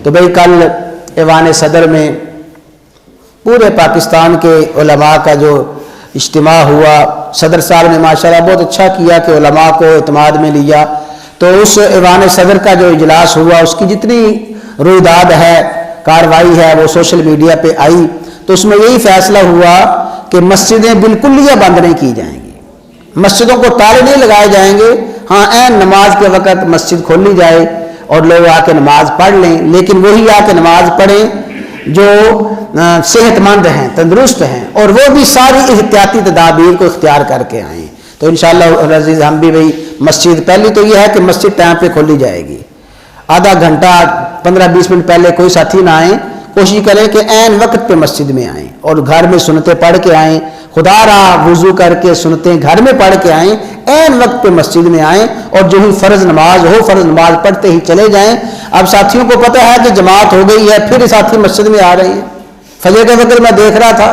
تو بھائی کل ایوان صدر میں پورے پاکستان کے علماء کا جو اجتماع ہوا، صدر صاحب نے ماشاءاللہ بہت اچھا کیا کہ علماء کو اعتماد میں لیا. تو اس ایوان صدر کا جو اجلاس ہوا، اس کی جتنی رویداد ہے، کاروائی ہے، وہ سوشل میڈیا پہ آئی. تو اس میں یہی فیصلہ ہوا کہ مسجدیں بالکل بند نہیں کی جائیں گی، مسجدوں کو تالے نہیں لگائے جائیں گے. ہاں عین نماز کے وقت مسجد کھولی جائے اور لوگ آ کے نماز پڑھ لیں، لیکن وہی آ کے نماز پڑھیں جو صحت مند ہیں، تندرست ہیں، اور وہ بھی ساری احتیاطی تدابیر کو اختیار کر کے آئیں. تو انشاءاللہ عزیز ہم بھی بھائی مسجد، پہلی تو یہ ہے کہ مسجد ٹائم پہ کھولی جائے گی. آدھا گھنٹہ 15-20 منٹ پہلے کوئی ساتھی نہ آئیں، کوشش کریں کہ عین وقت پہ مسجد میں آئیں اور گھر میں سنتیں پڑھ کے آئیں. خدا را وضو کر کے سنتیں گھر میں پڑھ کے آئیں، عین وقت پہ مسجد میں آئیں، اور جو ہی فرض نماز ہو فرض نماز پڑھتے ہی چلے جائیں. اب ساتھیوں کو پتہ ہے کہ جماعت ہو گئی ہے، پھر ساتھی مسجد میں آ رہے ہیں. فجر کے وقت میں دیکھ رہا تھا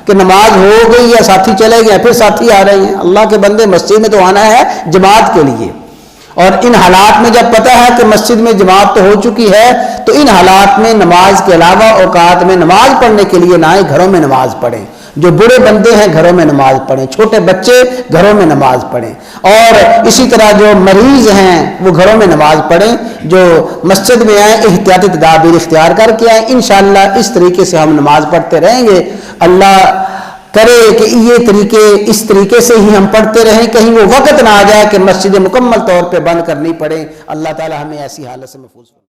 کہ نماز ہو گئی ہے، ساتھی چلے گئے، پھر ساتھی آ رہے ہیں. اللہ کے بندے، مسجد میں تو آنا ہے جماعت کے لیے. اور ان حالات میں جب پتہ ہے کہ مسجد میں جماعت تو ہو چکی ہے، تو ان حالات میں نماز کے علاوہ اوقات میں نماز پڑھنے کے لیے نہ آئیں، گھروں میں نماز پڑھیں. جو بڑے بندے ہیں گھروں میں نماز پڑھیں، چھوٹے بچے گھروں میں نماز پڑھیں، اور اسی طرح جو مریض ہیں وہ گھروں میں نماز پڑھیں. جو مسجد میں آئیں احتیاطی تدابیر اختیار کر کے آئیں. انشاءاللہ اس طریقے سے ہم نماز پڑھتے رہیں گے. اللہ کرے کہ یہ اس طریقے سے ہی ہم پڑھتے رہیں، کہیں وہ وقت نہ آ جائے کہ مسجد مکمل طور پہ بند کرنی پڑے. اللہ تعالی ہمیں ایسی حالت سے محفوظ کرے.